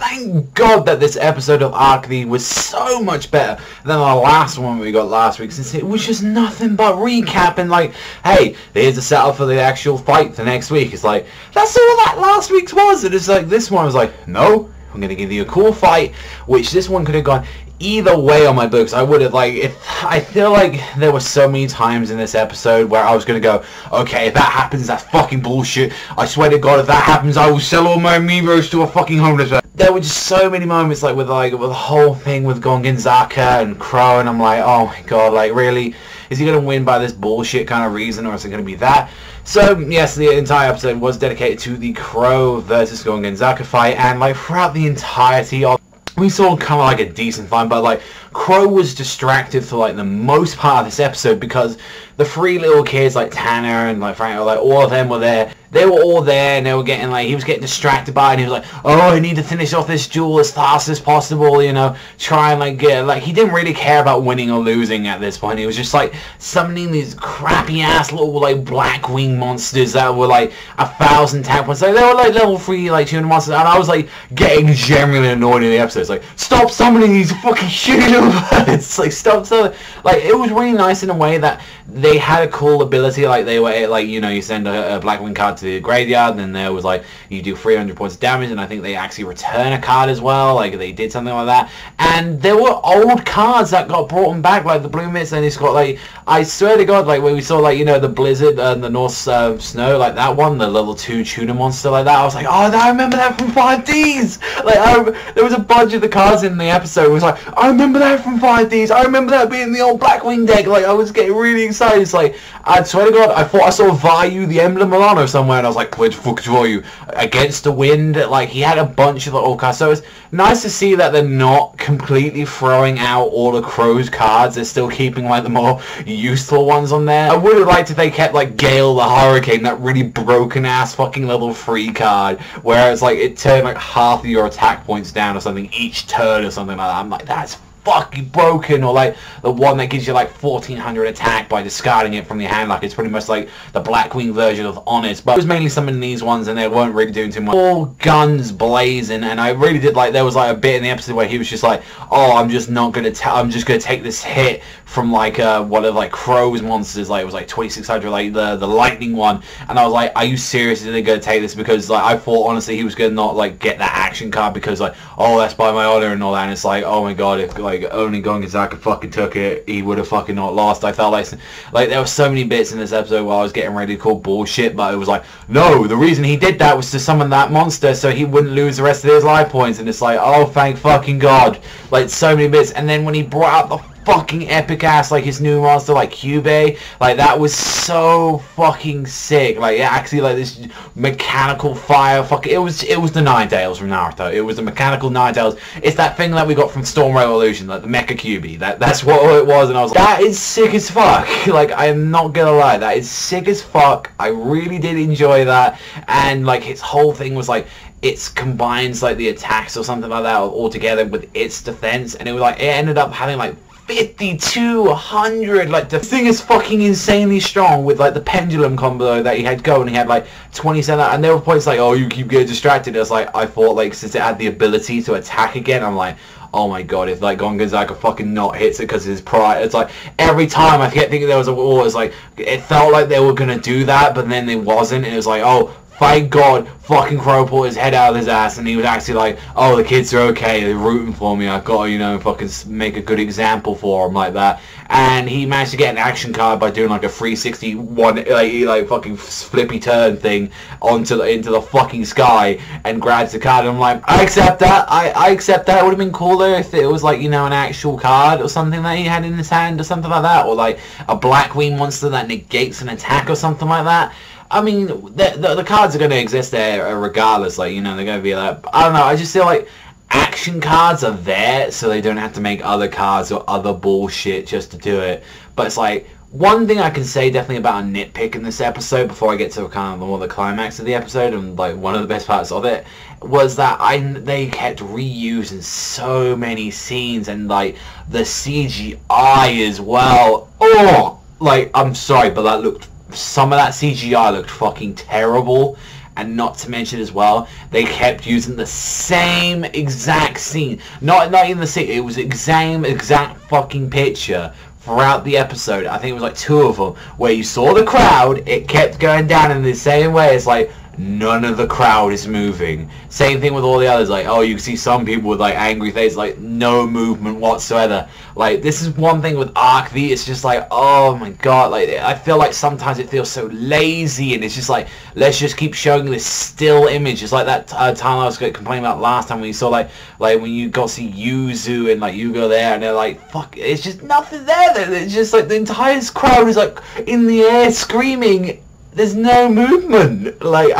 thank God that this episode of Arc was so much better than the last one we got last week, since it was just nothing but recapping, like, hey, here's the setup for the actual fight for next week. It's like, that's all that last week's was. And it's like, this one was like, no, I'm going to give you a cool fight, which this one could have gone either way on my books. I would have, like, I feel like there were so many times in this episode where I was going to go, okay, if that happens, that's fucking bullshit. I swear to God, if that happens, I will sell all my Amiibos to a fucking homeless person. There were just so many moments, like, with the whole thing with Gongenzaka and Crow, and I'm like, oh my God, like, really? Is he going to win by this bullshit kind of reason, or is it going to be that? So, yes, the entire episode was dedicated to the Crow versus Gongenzaka fight, and, like, throughout the entirety of, we saw kind of like a decent fight, but like Crow was distracted for like the most part of this episode because the three little kids like Tanner and like Frank, like all of them were there. They were all there and they were getting like, he was getting distracted by it and he was like, oh, I need to finish off this duel as fast as possible, you know, try and like get, like he didn't really care about winning or losing at this point. He was just like summoning these crappy ass little like black wing monsters that were like 1,000 tap points. Like they were like level 3 like tuna monsters, and I was like getting genuinely annoyed in the episode. It's like, stop summoning these fucking shitty little birds. Like stop summoning. Like it was really nice in a way that they had a cool ability, like they were like, you know, you send a black wing card to the graveyard and then there was like you do 300 points of damage, and I think they actually return a card as well, like they did something like that. And there were old cards that got brought them back, like the Blue Mist, and it's got like, I swear to God, like when we saw like, you know, the Blizzard and the North Snow, like that one, the level 2 tuna monster like that, I was like, oh, I remember that from 5Ds. Like there was a bunch of the cards in the episode, it was like, I remember that from 5Ds, I remember that being the old Blackwing deck. Like I was getting really excited. It's like, I swear to God, I thought I saw Vayu the Emblem Milano somewhere, and I was like, where the fuck is Vayu? Against the Wind. Like he had a bunch of the old cards, so it's nice to see that they're not completely throwing out all the Crow's cards. They're still keeping like the more useful ones on there. I would have liked if they kept like Gale the Hurricane, that really broken ass fucking level 3 card, where it's like it turned like half of your attack points down or something each turn or something like that. I'm like, that's fucking broken. Or like the one that gives you like 1400 attack by discarding it from your hand, like it's pretty much like the Blackwing version of Honest, but it was mainly some of these ones and they weren't really doing too much. All guns blazing, and I really did like, there was like a bit in the episode where he was just like, oh, I'm just gonna take this hit from like one of like Crow's monsters, like it was like 2600, like the lightning one, and I was like, are you seriously gonna take this? Because like I thought honestly he was gonna not like get that action card because like, oh, that's by my honor and all that, and it's like, oh my God, if like only Gongenzaka fucking took it, he would have fucking not lost. I felt like there were so many bits in this episode where I was getting ready to call bullshit, but it was like, no, the reason he did that was to summon that monster so he wouldn't lose the rest of his life points, and it's like, oh, thank fucking God. Like so many bits. And then when he brought out the fucking epic ass, like his new monster, like Kyubey, like that was so fucking sick. Like actually, like this mechanical fire, it was the Ninetales from Naruto. It was the mechanical Ninetales. It's that thing that we got from Storm Revolution, like the Mecha Kyubey. That's what it was, and I was like, that is sick as fuck. Like I am not gonna lie, that is sick as fuck. I really did enjoy that, and like his whole thing was like, it combines like the attacks or something like that all together with its defense, and it was like, it ended up having like 5200, like the thing is fucking insanely strong with like the pendulum combo that he had going. He had like 27, and there were points like, oh, you keep getting distracted. It's like, I thought like since it had the ability to attack again, I'm like, oh my God, if like Gongenzaka fucking not hits it because of his pride. It's like every time I kept thinking there was a war, it's like it felt like they were gonna do that, but then it wasn't, and it was like, oh, thank God, fucking Crow pulled his head out of his ass, and he was actually like, oh, the kids are okay, they're rooting for me, I've got to, you know, fucking make a good example for them, like that. And he managed to get an action card by doing like a 361, like fucking flippy turn thing into the fucking sky, and grabs the card, and I'm like, I accept that, I accept that. It would have been cooler if it was like, you know, an actual card or something that he had in his hand or something like that, or like a Blackwing monster that negates an attack or something like that. I mean, the cards are going to exist there regardless, like, you know, they're going to be like, I don't know, I just feel like action cards are there so they don't have to make other cards or other bullshit just to do it. But it's like, one thing I can say definitely about a nitpick in this episode before I get to kind of more the climax of the episode, and like one of the best parts of it, was that they kept reusing so many scenes, and like the CGI as well. Oh, like, I'm sorry, but some of that CGI looked fucking terrible, And not to mention as well, they kept using the same exact scene. Not even the scene, it was the same exact fucking picture throughout the episode. I think it was like 2 of them, where you saw the crowd, it kept going down in the same way. It's like, none of the crowd is moving. Same thing with all the others, like, oh, you can see some people with like angry faces, like no movement whatsoever. Like, this is one thing with Arc V, it's just like, oh my god, like, I feel like sometimes it feels so lazy, and it's just like, let's just keep showing this still image. It's like that time I was complaining about last time when you saw like when you got to see Yuzu and like you go there and they're like, fuck, it's just nothing there. It's just like the entire crowd is like in the air screaming. There's no movement. Like,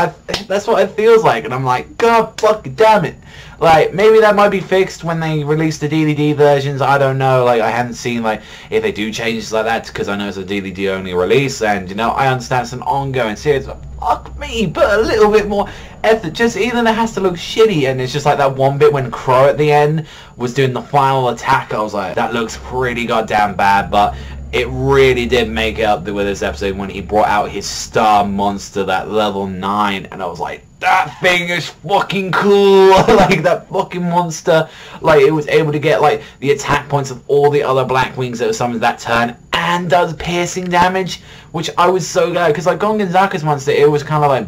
that's what it feels like, and I'm like, god fucking damn it. Like, maybe that might be fixed when they release the DVD versions. I don't know. Like, I haven't seen like if they do changes like that, because I know it's a DVD only release, and you know, I understand it's an ongoing series, but fuck me, put a little bit more effort. Just either it has to look shitty, and it's just like that one bit when Crow at the end was doing the final attack. I was like, that looks pretty goddamn bad, but it really did make it up with this episode when he brought out his star monster, that level 9, and I was like, that thing is fucking cool. Like, that fucking monster, like, it was able to get like the attack points of all the other Black Wings that were summoned that turn, and does piercing damage, which I was so glad, because like Gongenzaka's monster, it was kind of like,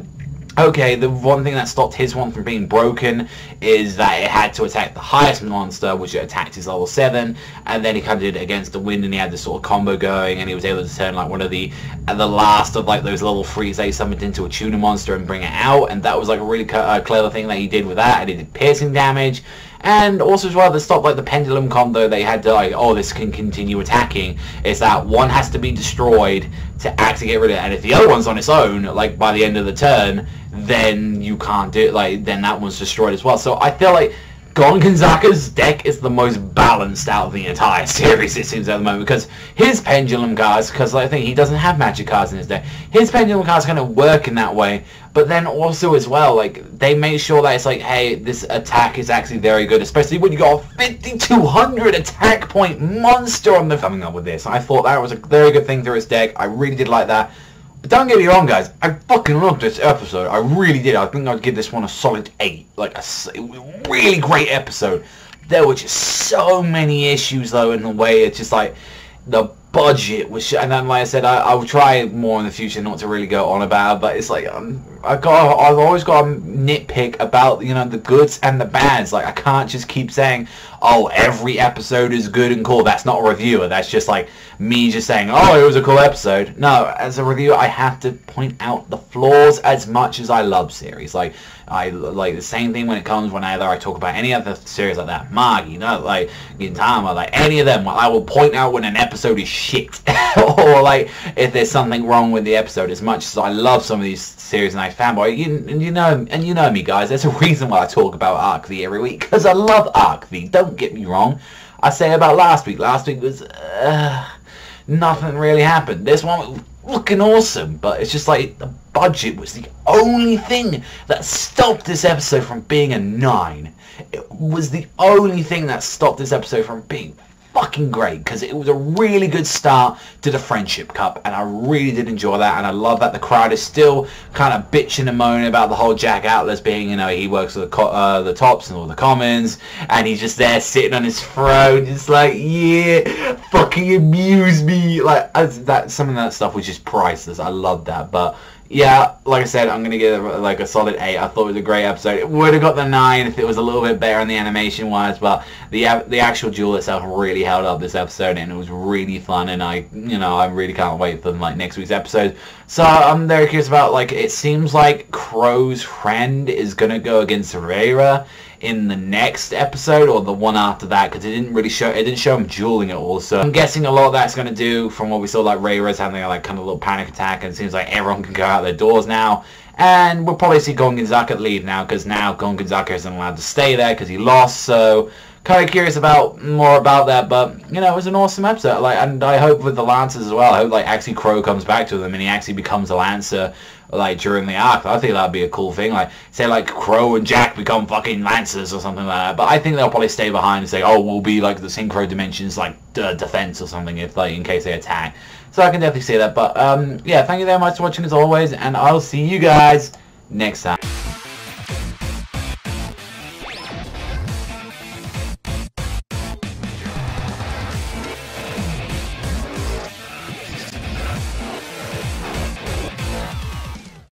okay, the one thing that stopped his one from being broken is that it had to attack the highest monster, which it attacked his level 7, and then he kind of did it against the wind, and he had this sort of combo going, and he was able to turn like one of the last of like those level 3s that he summoned into a tuna monster and bring it out, and that was like a really clever thing that he did with that, and he did piercing damage. And also as well, to stop like the pendulum combo, they had to like, oh, this can continue attacking. It's that one has to be destroyed to actually get rid of it, and if the other one's on its own, like by the end of the turn, then you can't do it, like then that one's destroyed as well. So I feel like Gongenzaka's deck is the most balanced out of the entire series, it seems, at the moment, because his pendulum cards, because I think he doesn't have magic cards in his deck, his pendulum cards kind of work in that way, but then also as well, like, they made sure that it's like, hey, this attack is actually very good, especially when you got a 5200 attack point monster on the coming up with this. I thought that was a very good thing through his deck. I really did like that. But don't get me wrong, guys, I fucking loved this episode. I really did. I think I'd give this one a solid 8. Like, a really great episode. There were just so many issues, though, in the way it's just like, the budget was, and then like I said, I will try more in the future not to really go on about it, but it's like, I've always got to nitpick about, you know, the goods and the bads. Like, I can't just keep saying, oh, every episode is good and cool. That's not a reviewer. That's just like me just saying, oh, it was a cool episode. No, as a reviewer, I have to point out the flaws as much as I love series. Like, I like the same thing when it comes whenever I talk about any other series like that, Manga, you know, like Gintama, like any of them. I will point out when an episode is shit, or like if there's something wrong with the episode. As much as I love some of these series and I fanboy, you know me, guys. There's a reason why I talk about Arc V every week, because I love Arc V. Don't get me wrong. I say about last week. Last week was nothing really happened. This one was looking awesome, but it's just like the budget was the only thing that stopped this episode from being a 9. It was the only thing that stopped this episode from being fucking great, because it was a really good start to the Friendship Cup, and I really did enjoy that, and I love that the crowd is still kind of bitching and moaning about the whole Jack Atlas being, you know, he works with the tops and all the commons, and he's just there sitting on his throne, just like, yeah, fucking amuse me. Like, that, some of that stuff was just priceless. I love that. But yeah, like I said, I'm going to give it like a solid 8. I thought it was a great episode. It would have got the 9 if it was a little bit better on the animation wise, but the actual duel itself really held up this episode, and it was really fun, and I really can't wait for like next week's episode. So I'm very curious about, like, it seems like Crow's friend is going to go against Reira in the next episode, or the one after that, because it didn't show him dueling at all. So I'm guessing a lot of that's going to do, from what we saw, like Reira's having like kind of a little panic attack, and it seems like everyone can go out their doors now, and we'll probably see Gongenzaka leave now, because now Gongenzaka isn't allowed to stay there because he lost. So kind of curious about more about that, but you know, it was an awesome episode. Like, and I hope with the Lancers as well, I hope like actually Crow comes back to them and he actually becomes a Lancer like during the arc. I think that'd be a cool thing. Like, say like Crow and Jack become fucking Lancers or something like that. But I think they'll probably stay behind and say, oh, we'll be like the Synchro Dimensions like defense or something, if like in case they attack. So I can definitely see that. But yeah, thank you very much for watching as always, and I'll see you guys next time.